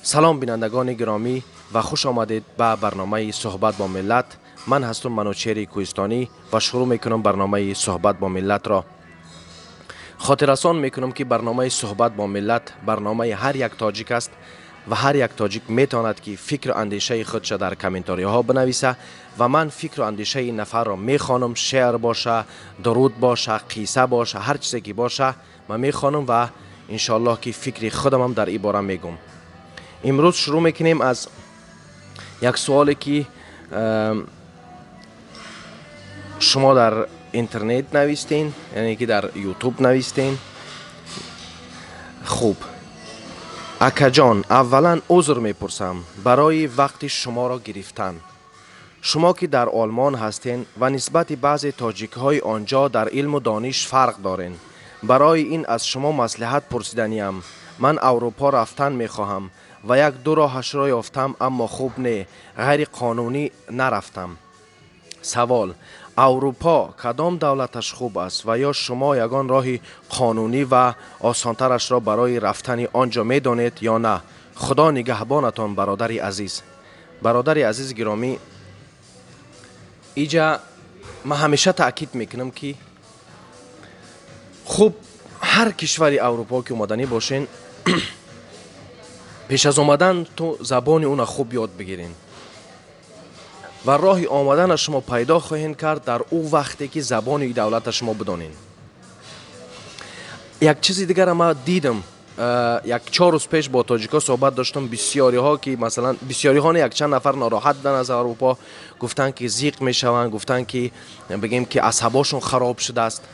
سلام بینندگان گرامی و خوش آمدید به برنامه صحبت با ملت. من هستم منوچهر کوهستانی و شروع میکنم برنامه صحبت با ملت را. خاطر رسان میکنم که برنامه صحبت با ملت برنامه هر یک تاجیک است و هر یک تاجیک میتواند که فکر و اندیشه خودش در کامنتاری ها بنویسه و من فکر و اندیشه این نفر را میخوانم. شعر باشه، درود باشه، قصه باشه، هر چیزی که باشه من میخوانم و انشالله که فکر خودم هم در این باره میگم. امروز شروع میکنیم از یک سوالی که شما در اینترنت نوشتین، یعنی که در یوتیوب نوشتین. خوب اکا جان، اولا عذر میپرسم برای وقت شما را گرفتن. شما که در آلمان هستین و نسبت بعضی تاجیک های آنجا در علم و دانش فرق دارین، برای این از شما مصلحت پرسیدنیم. من اروپا رفتن میخواهم و یک دو راهش را یافتم، اما خوب نه، غیر قانونی نرفتم. سوال: اروپا کدام دولتش خوب است و یا شما یگان راه قانونی و آسانترش را برای رفتن آنجا میدانید یا نه؟ خدا نگهبانتان برادر عزیز. برادر عزیز گرامی، ایجا من همیشه تاکید میکنم که خوب هر کشور اروپا که اومدنی باشین پیش از آمدن تو زبان اون خوب یاد بگیرین و راه آمدن شما پیدا خواهین کرد در او وقتی که زبان ای دولت شما بدانین. یک چیزی دیگر ما دیدم، یک 4 روز پیش با تاجیکا صحبت داشتم. بسیاری ها که مثلا بسیاری ها یک چند نفر ناراحت بودن از اروپا، گفتن که زیق میشوند، گفتن که بگیم که عصباشون خراب شده است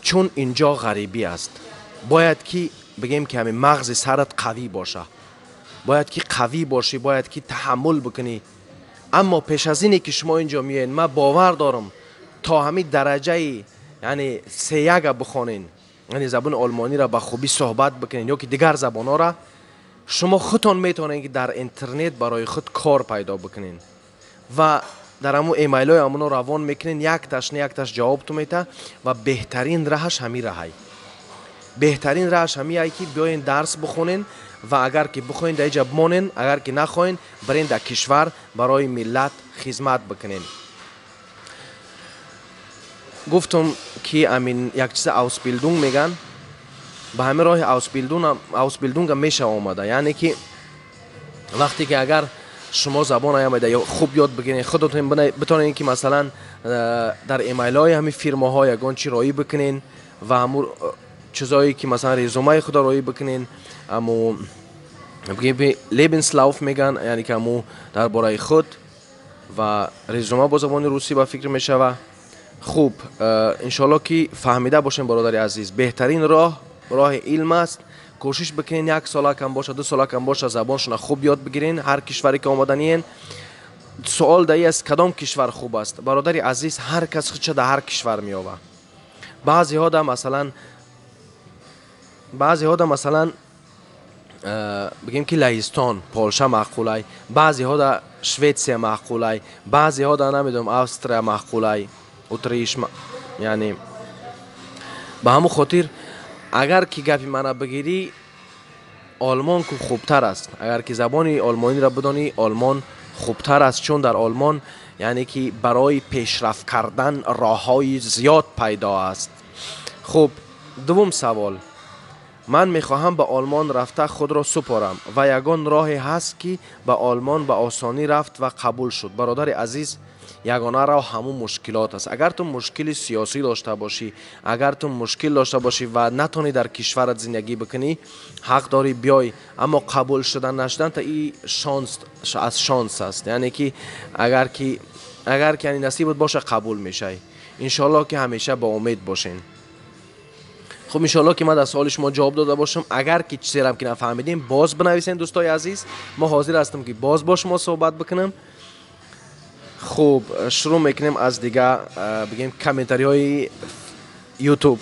چون اینجا غریبی است. باید که بگیم که همین مغز سرت قوی باشه، باید که قوی باشی، باید که تحمل بکنی. اما پیش از اینی که شما اینجا میایین، من باور دارم تا همین درجه یعنی C1 بخونین، یعنی زبان آلمانی را به خوبی صحبت بکنین یا که دیگر زبان ها را، شما خودتان میتونین که در اینترنت برای خود کار پیدا بکنین و در همون ایمیل های همون روان میکنین، یک تاش جواب تو میته و بهترین راهش همین راهی. بهترین راهش همین که بیاین درس بخونین و اگر که بخواین در اینجا بمانین، اگر که نخواین برین در کشور برای ملت خدمت بکنین. گفتم که امین یک چیز اوسبیلدونگ میگن، به همین راه اوسبیلدونگ میشه آمده، یعنی که وقتی که اگر شما زبان آمده یا خوب یاد بگیرین، خودتون بتونین که مثلا در ایمیل های همین فرما ها یگان چی رایی بکنین و همون چیزایی که مثلا رزومه خود رایی بکنین، اما بگیم لیبنسلاوف میگن، یعنی که همون درباره خود و رزومه با زبان روسی با فکر میشوه. خوب انشالله که فهمیده باشین برادر عزیز، بهترین راه علم است. کوشش بکنین 1 سال کم باشه، 2 سال کم باشه، زبانشون خوب یاد بگیرین. هر کشوری که آمدنین، سوال دایی است کدام کشور خوب است. برادر عزیز، هر کس خودش در هر کشور میابه. بعضی ها دا مثلا بگیم که لهستان، پولشه معقوله، بعضی ها دا شویتسیا معقوله، بعضی ها دا نمیدونم استریا معقوله، اتریش یعنی به همون خاطر اگر که گپی منو بگیری، آلمان که خوبتر است. اگر که زبان آلمانی را بدانی، آلمان خوبتر است، چون در آلمان یعنی که برای پیشرفت کردن راههای زیاد پیدا است. خب دوم سوال: من میخواهم به آلمان رفته خود را سپارم و یگان راهی هست که به آلمان به آسانی رفت و قبول شد. برادر عزیز، یگانه راه همون مشکلات است. اگر تو مشکل سیاسی داشته باشی، اگر تو مشکل داشته باشی و نتونی در کشورت زندگی بکنی، حق داری بیای، اما قبول شدن نشدن تا این شانس است. یعنی که اگر که نصیبت باشه قبول میشه. انشالله که همیشه با امید باشین. خب انشالله که من در سوال شما جواب داده باشم. اگر که چیزی را که نفهمیدیم باز بنویسین دوستای عزیز، ما حاضر هستم که باز با شما صحبت بکنم. خوب شروع میکنیم از دیگه بگیم کامنتاری های یوتیوب.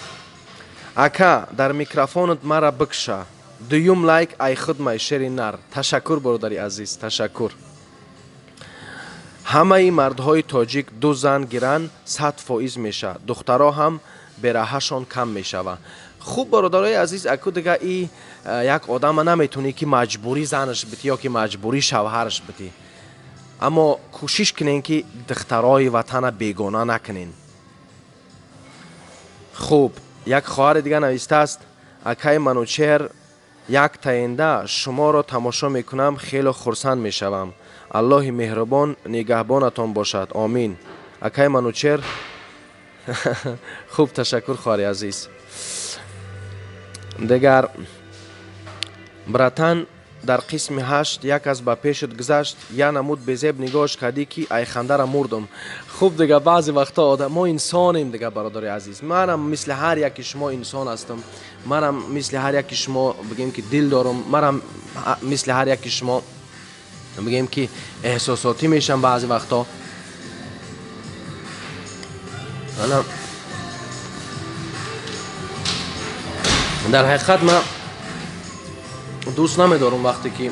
اکا در میکروفونت مرا بکشه، دویم لایک ای خدمه شیر نر. تشکر برادری عزیز، تشکر. همه مردهای تاجیک 2 زن گیرن 100% میشه، دخترها هم برهشان کم میشوه. خوب برادرای عزیز، اکو دیگه ای یک آدم نمیتونی که مجبوری زنش بتی یا که مجبوری شوهرش بتی. اما کوشش کنین که دخترای وطن بیگانه نکنین. خوب، یک خواهر دیگه نوشته است: اکای منوچهر، یک تاینده شما را تماشا میکنم، خیلی خرسند میشوم. الله مهربان نگهبانتان باشد. آمین. اکای منوچهر. خوب، تشکر خواهر عزیز. دیگر براتن در قسم 8 یک از با پیشت گذشت، یا نمود بزیب نگاش کردی که ای خنده را مردم. خوب دیگه، بعضی وقتا آدم ما انسانیم دیگه برادر عزیز. منم مثل هر یک شما انسان هستم. منم مثل هر یک شما بگیم که دل دارم. منم مثل هر یک شما بگیم که احساساتی میشم بعضی وقتا. انا در حقیقت من دوست نمیدارم وقتی که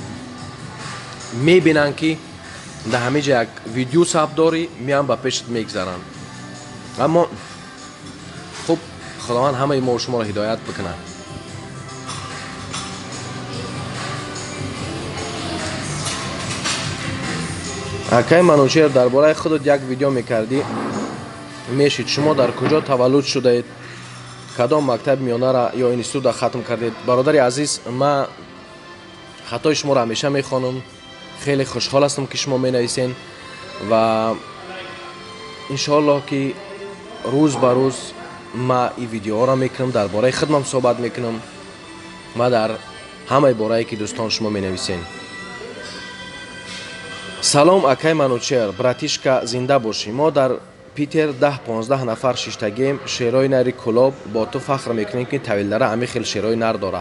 میبینن که در همه جا یک ویدیو ثبت داری میان با پیشت میگذارن. اما خب خداوند همه ما و شما را هدایت بکنه. اکای منوچهر، درباره خودت یک ویدیو میکردی، میشید شما در کجا تولد شده اید، کدام مکتب میانه را یا اینستیتوت را ختم کردید؟ برادر عزیز، من خطای شما را همیشه میخوانم. خیلی خوشحال هستم که شما مینویسین و انشاءالله که روز به روز ما این ویدیوها را میکنم، درباره خودم صحبت میکنم و در همه باره‌ای که دوستان شما مینویسین. سلام اکای منوچهر، براتیشکا زنده باشی. ما در پیتر 10-15 نفر ششتگیم. شیرای نری کلاب با تو فخر میکنیم که طویلدره همی خیلی شیرای نر داره.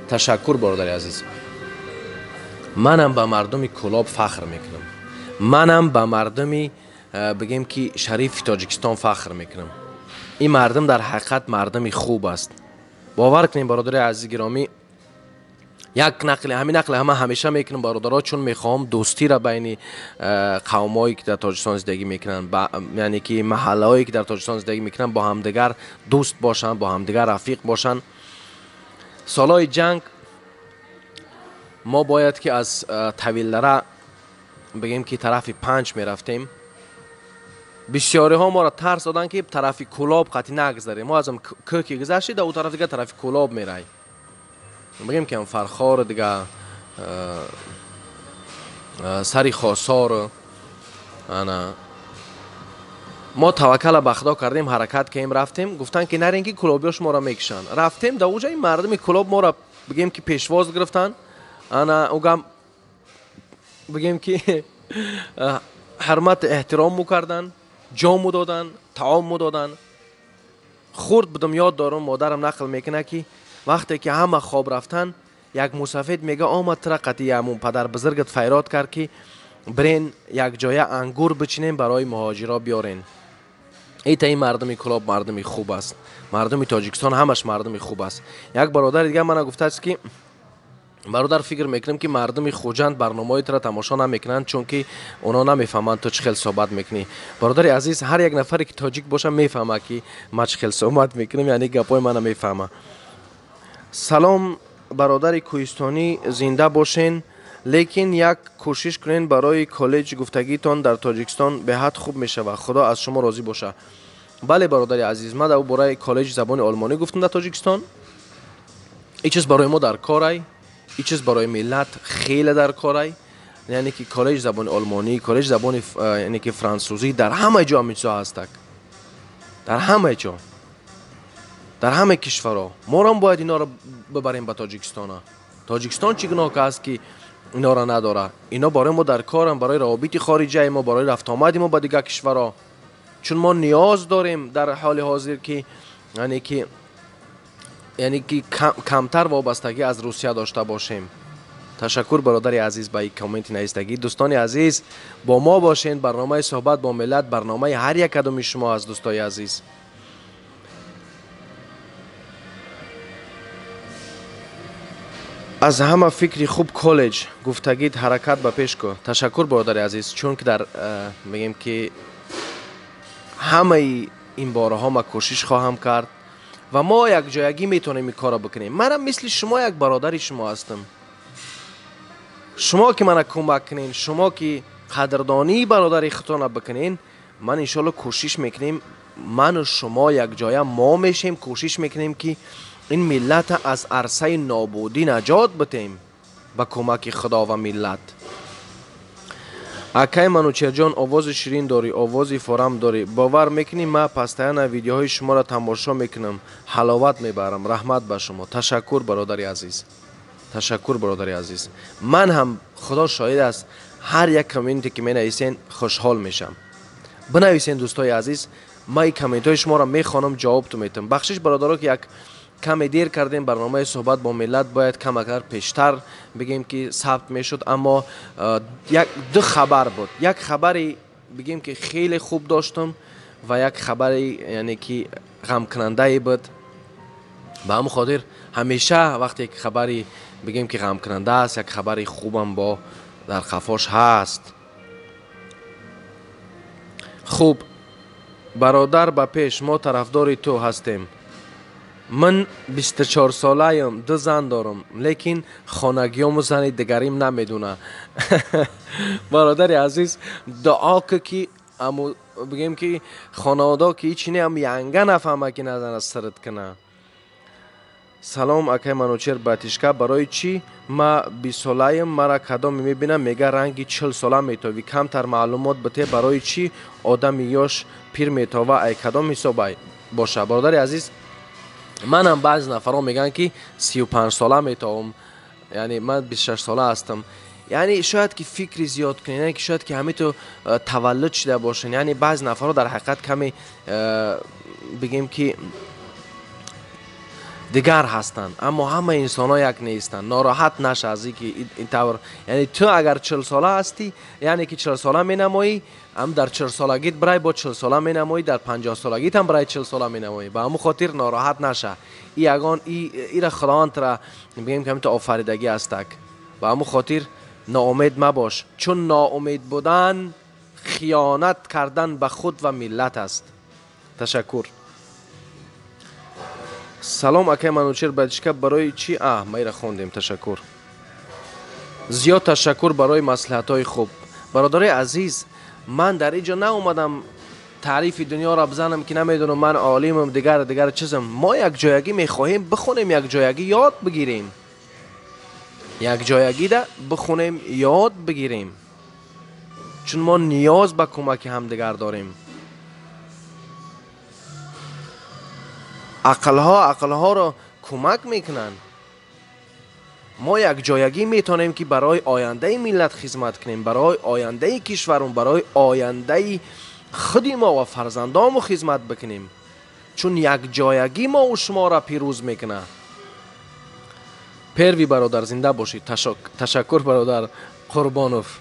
تشکر برادر عزیز. منم به مردم کلاب فخر میکنم. منم به مردم بگیم که شریف تاجیکستان فخر میکنم. این مردم در حقیقت مردم خوب است. باور کنیم برادر عزیز گرامی، یک نقل، همین نقل همه همیشه میکنم برادرها، چون میخوام دوستی را بین قومایی که در تاجیکستان زندگی میکنن، یعنی که محلهایی که در تاجیکستان زندگی میکنن با همدیگر دوست باشن، با همدیگر رفیق باشن. سالهای جنگ ما باید که از طویلدره بگیم که طرف 5 میرفتیم. بسیاری ها ما را ترس دادن که طرف کلاب قطعی نگذاریم. ما ازم کوکی گذشتی در اون طرف دیگه طرف کلاب میرای. بگیم که فرخار دیگه سری خاصار. انا ما توکل به خدا کردیم، حرکت کردیم، رفتیم. گفتن که نرین که کلابیاش ما را میکشن. رفتیم در اونجا این مردم کلاب ما را بگیم که پیشواز گرفتن. انا اوگم بگیم که حرمت احترام مو کردن، جامو دادن، طعام دادن. خورد بدم یاد دارم، مادرم نقل میکنه که وقتی که همه خواب رفتن، یک مسافر میگه آمد تر قطعی همون پدر بزرگت فیراد کرد که برین یک جایه انگور بچینیم برای مهاجرا بیارین. این مردم کلاب مردم خوب است. مردم تاجیکستان همش مردم خوب است. یک برادر دیگه من گفته است که برادر فکر میکنم که مردم خوجند برنامه‌ای را تماشا نمیکنند، چون که اونا نمیفهمند تو چه خیلی صحبت میکنی. برادر عزیز، هر یک نفری که تاجیک باشه میفهمه که ما چه خیلی صحبت میکنم، یعنی گپای منو میفهمه. سلام برادر کوهستانی، زنده باشین. لیکن یک کوشش کنین برای کالج گفتگیتان در تاجیکستان به حد خوب میشه. خدا از شما راضی باشه. بله برادر عزیز، ما در برای کالج زبان آلمانی گفتم در تاجیکستان. این چیز برای ما در کاره، این چیز برای ملت خیلی در کاره. یعنی که کالج زبان آلمانی، کالج زبان یعنی که فرانسوزی در همه جا میشه هستک. در همه جا، در همه کشورها. ما هم باید اینا رو ببریم به تاجیکستان. تاجیکستان چی گناه است که اینا را نداره؟ اینا برای ما در کارن، برای روابط خارجی ما، برای رفت آمد ما با دیگه کشورها. چون ما نیاز داریم در حال حاضر که یعنی که کمتر وابستگی از روسیه داشته باشیم. تشکر برادر عزیز با این کامنت نوشتگی. دوستان عزیز، با ما باشین. برنامه صحبت با ملت، برنامه هر یک کدوم شما از دوستای عزیز. از همه فکری خوب کالج گفتگیت حرکت به پیش کو. تشکر برادر عزیز، چون که در میگیم که همه این بارها ما کوشش خواهم کرد و ما یک جایگی میتونیم این کارو بکنیم. منم مثل شما یک برادری شما هستم. شما که من کمک کنین، شما که قدردانی برادری خودتان بکنین، من انشالله کوشش میکنیم من و شما یک جای ما میشیم، کوشش میکنیم که این ملت از عرصه نابودی نجات بدیم با کمک خدا و ملت. اکای منوچهر جان آواز شیرین داری، آواز فارم داری. باور میکنی من پستایانه ویدیوهای شما را تماشا میکنم، حلاوت میبرم. رحمت به شما. تشکر برادری عزیز، تشکر برادری عزیز. من هم خدا شاهد است هر یک کامنتی که می نویسین خوشحال میشم. بنویسین دوستای عزیز، من این کامنت های شما را میخوانم، جواب تو میتم. بخشش برادرها که یک کمی دیر کردیم، برنامه صحبت با ملت باید کم اگر پیشتر بگیم که ثبت میشد، اما یک دو خبر بود. یک خبری بگیم که خیلی خوب داشتم و یک خبری یعنی که غم کننده بود. به همون خاطر همیشه وقتی یک خبری بگیم که غم کننده است، یک خبری خوبم با در قفاش هست. خوب برادر به پیش، ما طرفدار تو هستیم. من 24 ساله ایم، 2 زن دارم، لیکن خانگیام زن دیگریم نمیدونه. برادر عزیز دعا که بگیم که خانواده که هیچی هم ینگه نفهمه که نزن از سرت کنه. سلام اکای منوچهر باتیشکا، برای چی ما 20 ساله ایم مرا کدام میبینم میگه رنگی 40 ساله میتوی، کمتر معلومات بده. برای چی آدم یاش پیر میتوه، ای کدام حساب باشه؟ برادر عزیز من هم بعض نفرها میگن که 35 ساله میتوام، یعنی من 26 ساله هستم. یعنی شاید که فکری زیاد کنین، یعنی شاید که همه تو تولد شده باشین. یعنی بعض نفرها در حقیقت کمی بگیم که دیگر هستند، اما همه انسان ها یک نیستند. ناراحت نشه از اینکه این طور، یعنی تو اگر 40 ساله هستی یعنی که 40 ساله می نمایی، هم در 40 سالگیت برای با 40 ساله می نمایی، در 50 سالگیت هم برای 40 ساله می نمایی. به همون خاطر ناراحت نشه. این یگان ای را خداوند را بگیم که تو آفریدگی هستک. به همون خاطر ناامید مباش، چون ناامید بودن خیانت کردن به خود و ملت است. تشکر. سلام اکای منوچهر باتیشکا، برای چی ما را خوندیم. تشکر، زیاد تشکر برای مصلحت های خوب. برادر عزیز من در اینجا ناومدم تعریف دنیا را بزنم که نمیدونم من عالمم دیگر چیزم. ما یک جایگی میخواهیم بخونیم، یک جایگی یاد بگیریم، یک جایگی ده بخونیم یاد بگیریم، چون ما نیاز به کمک همدیگر داریم. عقلها را کمک میکنن. ما یک جایگی میتونیم که برای آینده ملت خدمت کنیم، برای آینده کشورم، برای آینده خود ما و فرزندام خدمت بکنیم، چون یک جایگی ما و شما را پیروز میکنه. پیروی برادر، زنده باشید. تشکر برادر قربانوف.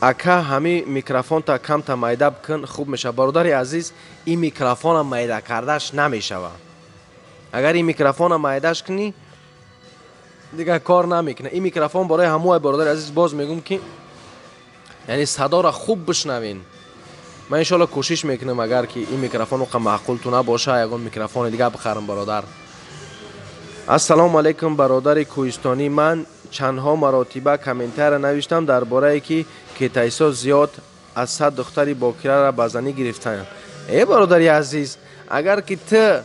اکا همین میکروفون تا کم تا میده بکن خوب میشه. برادر عزیز این میکروفون میده کردش نمیشه. اگر این میکروفون میدهش کنی دیگه کار نمیکنه. این میکروفون برای همه برادر عزیز باز میگم که یعنی صدا را خوب بشنوین. من انشالله کوشش میکنم اگر که این میکروفون وقت معقول تو نباشه یگان میکروفون دیگه بخرم برادر. السلام علیکم برادر کوهستانی، من چندها مراتبه کامنتر نوشتم درباره که کیتایسا زیاد از 100 دختری باکره را بزنی گرفتن. ای برادری عزیز، اگر که تو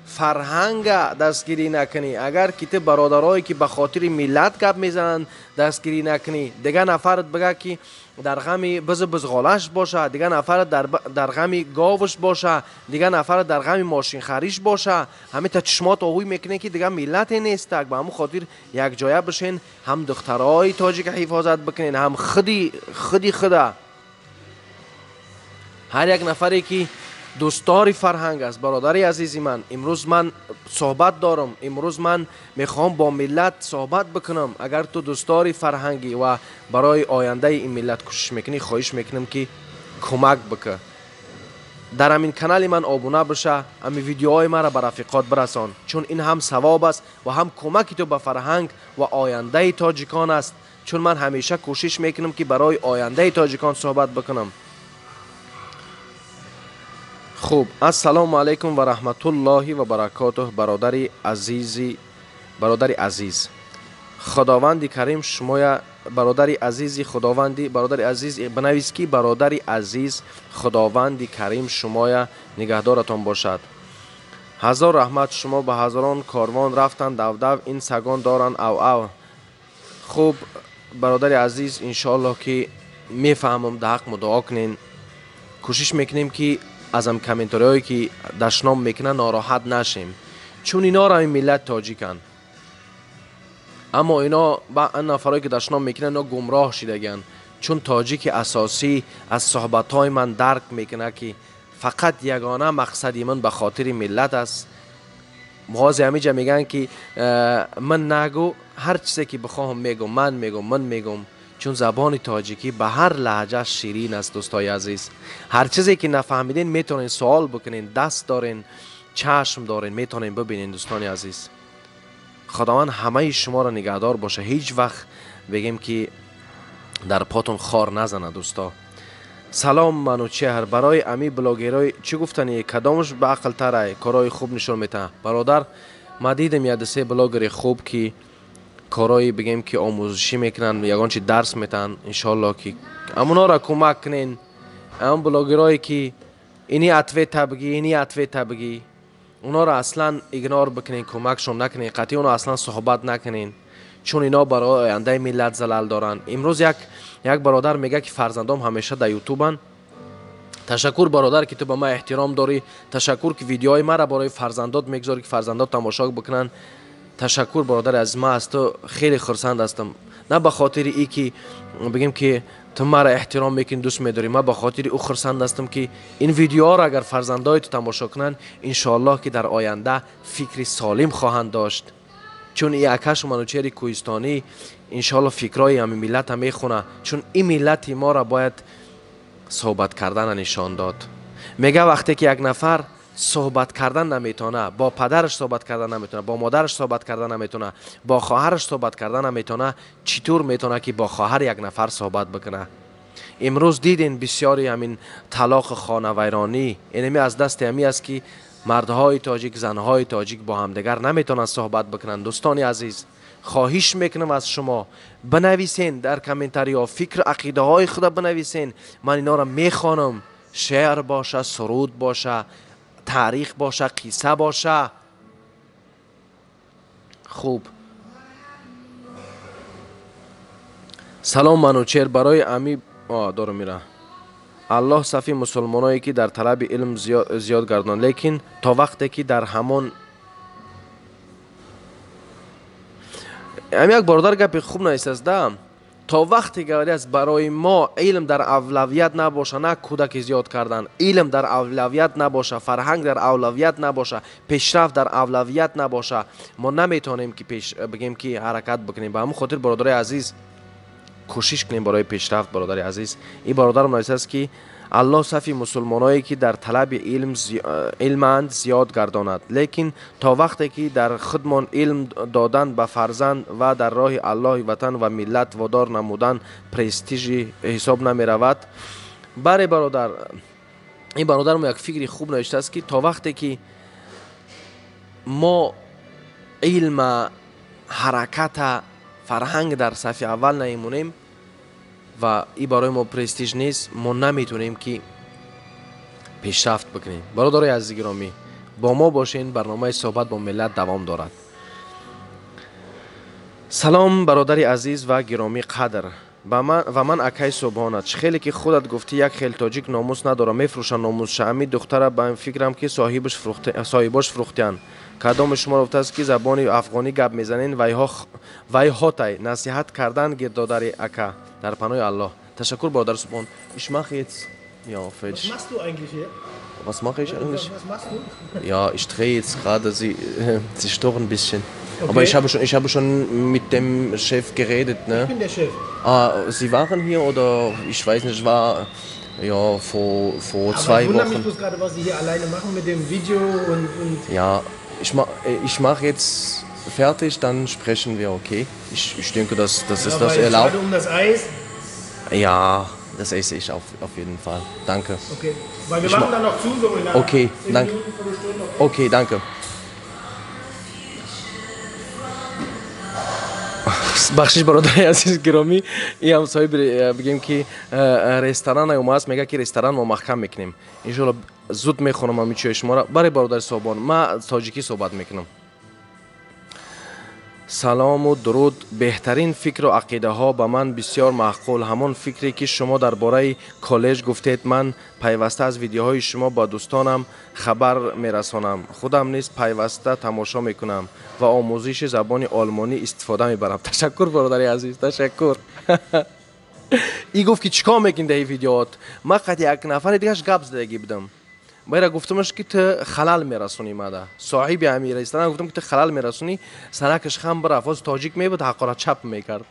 فرهنگ دستگیری نکنی، اگر که تو برادرایی که به خاطر ملت گپ میزنن دستگیری نکنی، دیگه نفرت بگه که در غم بزغالش باشه، دیگه نفرت در غم گاوش باشه، دیگه نفرت در غم ماشین خریش باشه، همه تا چشمات آهوی میکنه که دیگه ملت نیست. به همون خاطر یک جایه بشین، هم دخترای تاجیک حفاظت بکنین، هم خدا هر یک نفری که دوستدار فرهنگ است. برادری عزیزی من، امروز من صحبت دارم، امروز من میخوام با ملت صحبت بکنم. اگر تو دوستدار فرهنگی و برای آینده این ملت کوشش میکنی، خواهش میکنم که کمک بکن. در همین کانال من ابونه بشه، همین ویدیوهای من را به رفیقات برسان، چون این هم ثواب است و هم کمکی تو به فرهنگ و آینده تاجیکان است. چون من همیشه کوشش میکنم که برای آینده تاجیکان صحبت بکنم. خوب، السلام علیکم و رحمت الله و برکاته. برادر عزیز خداوند کریم شما برادر عزیزی خداوندی برادر عزیز بنویس کی برادر عزیز خداوند کریم شما نگهدارتان باشد. هزار رحمت، شما به هزاران کاروان رفتند دو این سگان دارن او. خوب برادر عزیز، انشالله که میفهمم در حق دعا کنین. کوشش میکنیم که از هم کامنتاری هایی که دشنام میکنن ناراحت نشیم، چون اینا را این ملت تاجیکن، اما اینا با این نفرهایی که دشنام میکنن اینا گمراه شدگن، چون تاجیک اساسی از صحبت های من درک میکنه که فقط یگانه مقصدی من به خاطر ملت است. مغازی همیجا میگن که من نگو، هر چیزی که بخواهم میگم، من میگم، چون زبان تاجیکی به هر لهجه شیرین است. دوستای عزیز، هر چیزی که نفهمیدین میتونین سوال بکنین، دست دارین، چشم دارین، میتونین ببینین. دوستان عزیز، خداوند همه شما را نگهدار باشه. هیچ وقت بگیم که در پاتون خار نزنه. دوستا سلام منوچهر، برای امی بلاگرای چی گفتنی؟ کدامش به عقل تره کارای خوب نشون میده؟ برادر ما دیدم یاد سه بلاگر خوب که کارای بگیم که آموزشی میکنن، یگان چی درس میتن. انشالله که امونا را کمک کنین. ام بلاگرایی که اینی عطوه تبگی اونا را اصلا ایگنور بکنین، کمکشون نکنین، قطعی اونا اصلا صحبت نکنین، چون اینا برای آینده ملت زلال دارن. امروز یک برادر میگه که فرزندام همیشه در یوتیوبن. تشکر برادر که تو به من احترام داری، تشکر که ویدیوهای مرا برای فرزندات میگذاری که فرزندات تماشا بکنن. تشکر برادر از ما، از تو خیلی خرسند هستم. نه به خاطر ای که بگیم که تو مرا احترام میکنی، دوست میداری، ما به خاطر او خرسند هستم که این ویدیوها را اگر فرزندای تو تماشا کنن، انشالله که در آینده فکر سالم خواهند داشت. چون ای اکش منوچهر کوهستانی انشالله فکرای همین ملت هم میخونه، چون این ملت ما را باید صحبت کردن نشان داد. میگه وقتی که یک نفر صحبت کردن نمیتونه، با پدرش صحبت کردن نمیتونه، با مادرش صحبت کردن نمیتونه، با خواهرش صحبت کردن نمیتونه، چطور میتونه که با خواهر یک نفر صحبت بکنه؟ امروز دیدین بسیاری همین طلاق خانه ویرانی اینمی از دست همی است که مردهای تاجیک، زنهای تاجیک با همدیگر نمیتونن صحبت بکنن. دوستان عزیز، خواهش میکنم از شما بنویسین در کامنتاری ها فکر عقیده های خود بنویسین. من اینا را میخوانم، شعر باشه، سرود باشه، تاریخ باشه، قصه باشه. خوب، سلام منوچهر، برای امی دارو میره. الله صفی مسلمانایی که در طلب علم زیاد گردان، لیکن تا وقتی که در همان یک برادر گپ خوب نیست ده. تا وقتی که از برای ما علم در اولویت نباشه، نه کودک زیاد کردن، علم در اولویت نباشه، فرهنگ در اولویت نباشه، پیشرفت در اولویت نباشه، ما نمیتونیم که بگیم که حرکت بکنیم. به همون خاطر برادر عزیز کوشش کنیم برای پیشرفت. برادر عزیز، این برادر مناسب است که الله صفی مسلمانایی که در طلب علمند زیاد گرداند، لیکن تا وقتی که در خدمت علم دادن به فرزند و در راه الله وطن و ملت وادار نمودن پرستیژ حساب نمی رود. برای برادر، این برادر ما یک فکری خوب نوشته است که تا وقتی که ما علم، حرکت، فرهنگ در صف اول نیمونیم و این برای ما پرستیژ نیست، ما نمیتونیم که پیشرفت بکنیم. برادرای عزیز گرامی، با ما باشین، برنامه صحبت با ملت دوام دارد. سلام برادر عزیز و گرامی قدر، من اکای صبحانت. خیلی که خودت گفتی یک خیل تاجیک ناموس نداره، میفروشن ناموس شمی دختره. به این فکرم که صاحبش فروختن. کدام شما گفته است که زبان افغانی گپ میزنین؟ وی هاتای نصیحت کردن گردادر اکا در پناه الله. تشکر برادر صبحان. Ich mache jetzt ja falsch. Was machst du eigentlich hier? Was mache ich eigentlich? Was machst du? Ja, ich drehe jetzt gerade, sie stört ein bisschen. Okay. Aber ich habe schon mit dem Chef geredet, ne? Ich bin der Chef. Sie waren hier oder ich weiß nicht, war ja vor Aber 2 ich wundere Wochen. mich bloß gerade, was Sie hier alleine machen mit dem Video und Ja, ich mache jetzt fertig, dann sprechen wir, okay? Ich denke, das ist das weil erlaubt. gerade um das Eis. Ja, Das esse ich auf jeden Fall. Danke. Okay. Weil wir machen dann noch zu, so in einer Okay, 10 danke. Minuten, Viertelstunde. Okay, danke. بخشش برادر عزیز گرامی این هم صاحب بگیم که رستوران اومد است میگه که رستوران ما محکم میکنیم ان زود میخونم همین چیز شما را برای برادر صاحبان ما تاجیکی صحبت میکنم سلام و درود بهترین فکر و عقیده ها به من بسیار معقول همون فکری که شما درباره کالج گفتید من پیوسته از ویدیوهای شما با دوستانم خبر میرسانم خودم نیز پیوسته تماشا میکنم و آموزش زبان آلمانی استفاده میبرم تشکر برادر عزیز تشکر ای گفت که چیکار میکنی در این ویدیوات من قد یک نفر دیگهش گپ زدگی بدم باید گفتمش که تو خلال میرسونی ماده صاحب امیر رستوران گفتم که تو خلال میرسونی سرکش خم بر افاز تاجیک میبود حقارت چپ میکرد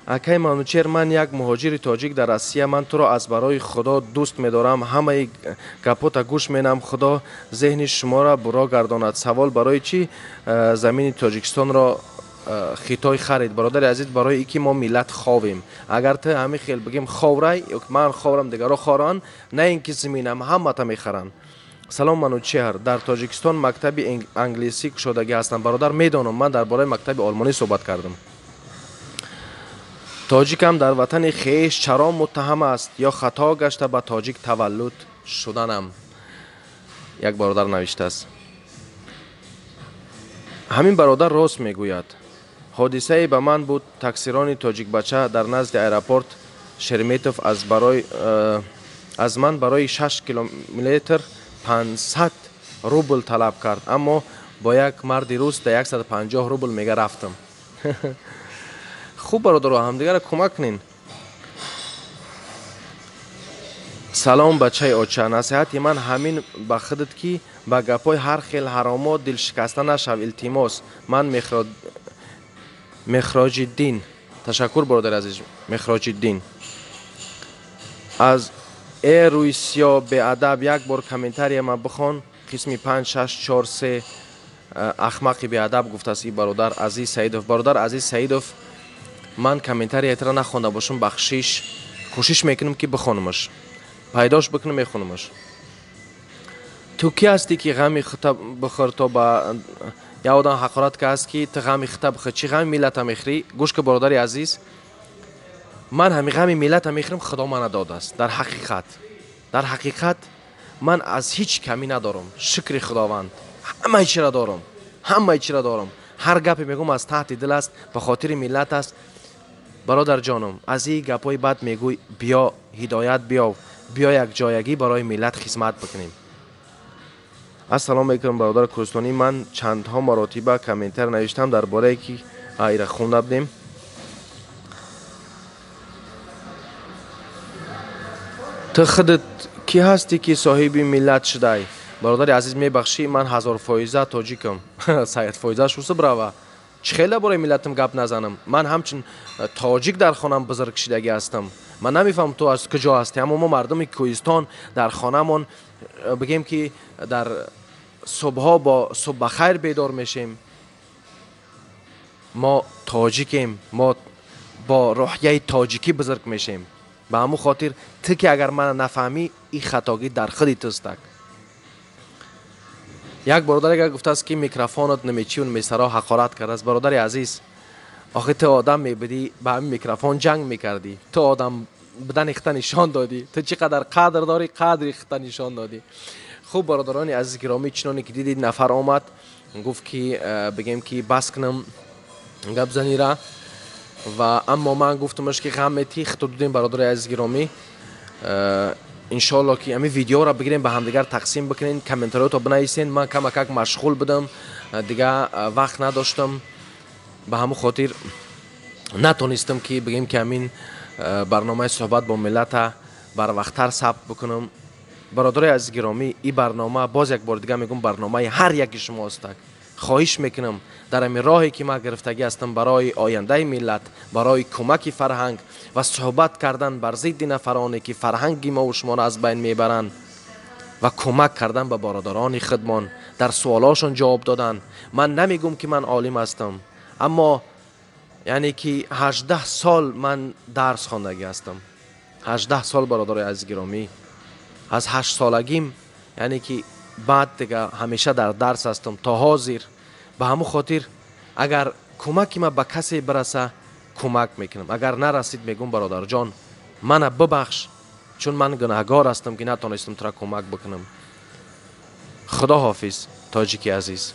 اکی منوچهر من یک مهاجر تاجیک در روسیه من تو را از برای خدا دوست میدارم همه گپات گوش مینم خدا ذهن شما را برا گرداند سوال برای چی زمین تاجیکستان را خیتای خرید برادر عزیز برای اینکه ما ملت خواویم اگر تو همین خیل بگیم خاوره من خاورم دیگرا خاران نه اینکه زمینم همه تا میخرن سلام منوچهر در تاجیکستان مکتب انگلیسی شدگی هستم برادر میدانم من درباره مکتب آلمانی صحبت کردم تاجیکم در وطن خیش چرا متهم است یا خطا گشته به تاجیک تولد شدنم یک برادر نوشته است همین برادر راست میگوید حادثه به من بود تاکسیران تاجیک بچه در نزد ایرپورت شرمیتوف از من برای 6 کیلومتر 500 روبل طلب کرد اما با یک مرد روس در 150 روبل میگه رفتم خوب برادر هم دیگر کمک کنین سلام بچه آچه نصیحت من همین به خودت که با گپای هر خیل حرامات دل شکسته نشو التماس من مخراج الدین تشکر برادر عزیز مخراج الدین از ای روسیا به ادب یک بار کامنتاری ما بخون قسمی 5 6 4 3 احمقی به ادب گفته است برادر عزیز سعیدوف برادر عزیز سعیدوف من کامنتاری اترا نخونده باشم بخشش کوشش میکنم که بخونمش پیداش بکنم میخونمش تو کی هستی که غمی خطب بخور تا با یا آدم حقارت که هست که تو غمی خطب بخور چی غمی ملت هم میخری گوش که برادر عزیز من همی غمی ملت هم میخرم خدا من داده است در حقیقت من از هیچ کمی ندارم شکر خداوند همه چی را دارم هر گپی میگم از تحت دل است به خاطر ملت است برادر جانم از این گپای بد میگوی بیا هدایت بیا یک جایگی برای ملت خدمت بکنیم السلام علیکم برادر کوهستانی من چندها مراتبه کامنتر نوشتم درباره که ایره خونده بدیم تو خودت کی هستی که صاحب ملت شدی برادر عزیز میبخشی من هزار فایزه تاجیکم سید فایزه شوسه براوه خیلی برای ملتم گپ نزنم من همچون تاجیک در خانم بزرگ کشیدگی هستم من نمیفهم تو از کجا هستی اما ما مردم کوهستان در خانه‌مون بگیم که در صبحها با صبح بخیر بیدار میشیم ما تاجیکیم ما با روحیه تاجیکی بزرگ میشیم به همون خاطر تو که اگر من نفهمی این خطاگی در خودت است یک برادر اگر گفته است که میکروفونت نمیچی و میسرا حقارت کرده است برادر عزیز آخه تو آدم میبدی به همین میکروفون جنگ میکردی تو آدم بدن اخته نشان دادی تو چقدر قدر داری قدر اخته نشان دادی خوب برادرانی عزیز گرامی چنانی که دیدید نفر آمد گفت که بگیم که بس کنم گپ زنی را و اما من گفتمش که غم تیخ تو دیدیم برادر عزیز گرامی انشالله که همین ویدیو را بگیریم به همدیگر تقسیم بکنین کامنتارات رو بنویسین من کم مشغول بودم دیگه وقت نداشتم به همون خاطر نتونستم که بگیم که همین برنامه صحبت با ملت بر وقتتر ثبت بکنم برادر عزیز گرامی این برنامه باز یک بار دیگه میگم برنامه هر یکی شما است خواهش میکنم در این راهی که ما گرفتگی هستم برای آینده ملت برای کمک فرهنگ و صحبت کردن بر ضد نفرانی که فرهنگی ما و شما را از بین میبرند و کمک کردن به برادران خودمان در سوالاشون جواب دادن من نمیگم که من عالم هستم اما یعنی که 18 سال من درس خواندگی هستم 18 سال برادر عزیز گرامی. از 8 سالگیم یعنی که بعد دیگه همیشه در درس هستم تا حاضر. به همون خاطر اگر کمکی ما به کسی برسه کمک میکنم، اگر نرسید میگم برادر جان منو ببخش چون من گناهکار هستم که نتونستم تو را کمک بکنم. خدا حافظ تاجیکی عزیز.